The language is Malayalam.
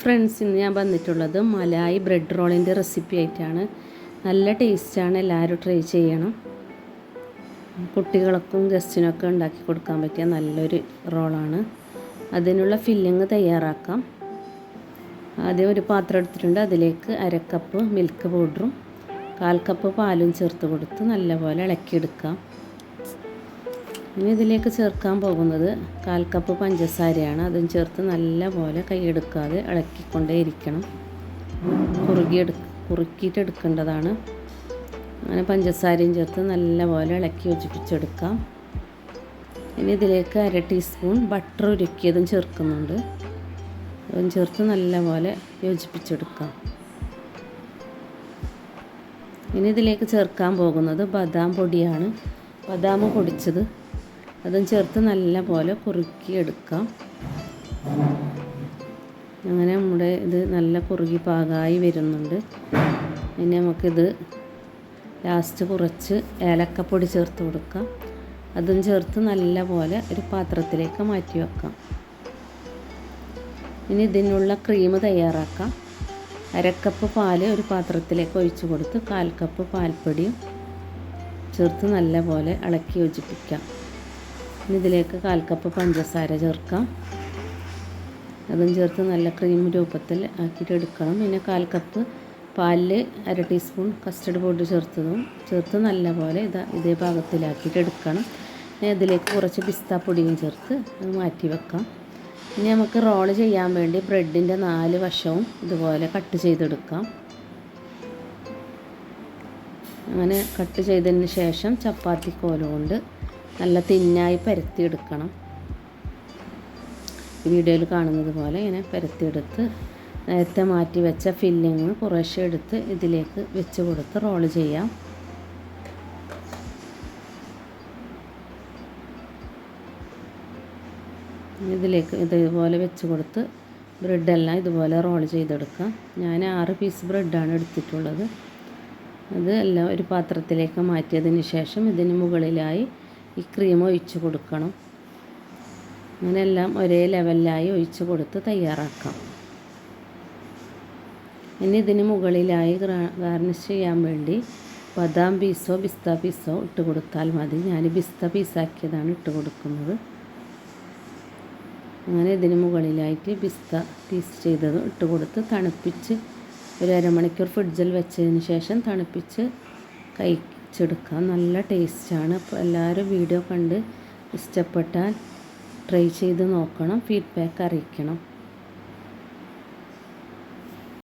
ഫ്രണ്ട്സ്, ഇന്ന് ഞാൻ വന്നിട്ടുള്ളത് മലായി ബ്രെഡ് റോളിൻ്റെ റെസിപ്പി ആയിട്ടാണ്. നല്ല ടേസ്റ്റാണ്, എല്ലാവരും ട്രൈ ചെയ്യണം. കുട്ടികൾക്കും ഗസ്റ്റിനൊക്കെ ഉണ്ടാക്കി കൊടുക്കാൻ പറ്റിയ നല്ലൊരു റോളാണ്. അതിനുള്ള ഫില്ലിങ് തയ്യാറാക്കാം. ആദ്യം ഒരു പാത്രം എടുത്തിട്ടുണ്ട്. അതിലേക്ക് 1/2 കപ്പ് മിൽക്ക് പൗഡറും 1/4 കപ്പ് പാലും ചേർത്ത് കൊടുത്ത് നല്ലപോലെ ഇളക്കിയെടുക്കാം. ഇനി ഇതിലേക്ക് ചേർക്കാൻ പോകുന്നത് 1/4 കപ്പ് പഞ്ചസാരയാണ്. അതും ചേർത്ത് നല്ലപോലെ കൈയെടുക്കാതെ ഇളക്കിക്കൊണ്ടേയിരിക്കണം. കുറുക്കിയിട്ടെടുക്കേണ്ടതാണ്. അങ്ങനെ പഞ്ചസാരയും ചേർത്ത് നല്ലപോലെ ഇളക്കി യോജിപ്പിച്ചെടുക്കാം. ഇനി ഇതിലേക്ക് 1/2 ടീസ്പൂൺ ബട്ടർ ഉരുക്കിയതും ചേർക്കുന്നുണ്ട്. അതും ചേർത്ത് നല്ലപോലെ യോജിപ്പിച്ചെടുക്കാം. ഇനി ഇതിലേക്ക് ചേർക്കാൻ പോകുന്നത് ബദാം പൊടിയാണ്. ബദാം പൊടിച്ചത് അതും ചേർത്ത് നല്ലപോലെ കുറുക്കിയെടുക്കാം. അങ്ങനെ നമ്മുടെ ഇത് നല്ല കുറുകി പാകമായി വരുന്നുണ്ട്. ഇനി നമുക്കിത് ലാസ്റ്റ് കുറച്ച് ഏലക്കപ്പൊടി ചേർത്ത് കൊടുക്കാം. അതും ചേർത്ത് നല്ലപോലെ ഒരു പാത്രത്തിലേക്ക് മാറ്റി വെക്കാം. ഇനി ഇതിനുള്ള ക്രീം തയ്യാറാക്കാം. 1/2 കപ്പ് പാല് ഒരു പാത്രത്തിലേക്ക് ഒഴിച്ച് കൊടുത്ത് 1/4 കപ്പ് പാൽപ്പൊടിയും ചേർത്ത് നല്ലപോലെ ഇളക്കി യോജിപ്പിക്കാം. ഇനി ഇതിലേക്ക് 1/4 കപ്പ് പഞ്ചസാര ചേർക്കാം. അതും ചേർത്ത് നല്ല ക്രീം രൂപത്തിൽ ആക്കിയിട്ടെടുക്കണം. പിന്നെ 1/4 കപ്പ് പാലിൽ 1/2 ടീസ്പൂൺ കസ്റ്റർഡ് പൗഡർ ചേർത്ത് നല്ലപോലെ ഇതേ പാകത്തിലാക്കിയിട്ടെടുക്കണം. ഇനി അതിലേക്ക് കുറച്ച് പിസ്ത പൊടിയും ചേർത്ത് അത് മാറ്റി വെക്കാം. ഇനി നമുക്ക് റോൾ ചെയ്യാൻ വേണ്ടി ബ്രെഡിൻ്റെ 4 വശവും ഇതുപോലെ കട്ട് ചെയ്തെടുക്കാം. അങ്ങനെ കട്ട് ചെയ്തതിന് ശേഷം ചപ്പാത്തി കോല് കൊണ്ട് നല്ല തിന്നായി പരത്തിയെടുക്കണം. വീഡിയോയിൽ കാണുന്നത് പോലെ ഇങ്ങനെ പരത്തിയെടുത്ത് നേരത്തെ മാറ്റി വെച്ച ഫില്ലിങ് കുറേശ്ശെ എടുത്ത് ഇതിലേക്ക് വെച്ച് കൊടുത്ത് റോൾ ചെയ്യാം. ഇതിലേക്ക് ഇതുപോലെ വെച്ച് കൊടുത്ത് ബ്രെഡെല്ലാം ഇതുപോലെ റോൾ ചെയ്തെടുക്കാം. ഞാൻ 6 പീസ് ബ്രെഡാണ് എടുത്തിട്ടുള്ളത്. അത് എല്ലാം ഒരു പാത്രത്തിലേക്ക് മാറ്റിയതിന് ശേഷം ഇതിന് മുകളിലായി ഈ ക്രീം ഒഴിച്ച് കൊടുക്കണം. അങ്ങനെ എല്ലാം ഒരേ ലെവലിലായി ഒഴിച്ച് കൊടുത്ത് തയ്യാറാക്കാം. ഇനി ഇതിന് മുകളിലായി ഗാർണിഷ് ചെയ്യാൻ വേണ്ടി ബദാം പീസോ പിസ്ത പീസോ ഇട്ട് കൊടുത്താൽ മതി. ഞാൻ പിസ്ത പീസാക്കിയതാണ് ഇട്ട് കൊടുക്കുന്നത്. അങ്ങനെ ഇതിന് മുകളിലായിട്ട് പിസ്ത പീസ് ചെയ്തതും ഇട്ട് കൊടുത്ത് തണുപ്പിച്ച് ഒരു 1/2 മണിക്കൂർ ഫ്രിഡ്ജിൽ വെച്ചതിന് ശേഷം തണുപ്പിച്ച് കഴിച്ചെടുക്കാം. നല്ല ടേസ്റ്റാണ്. അപ്പോൾ എല്ലാവരും വീഡിയോ കണ്ട് ഇഷ്ടപ്പെട്ടാൽ ട്രൈ ചെയ്ത് നോക്കണം. ഫീഡ്ബാക്ക് അറിയിക്കണം.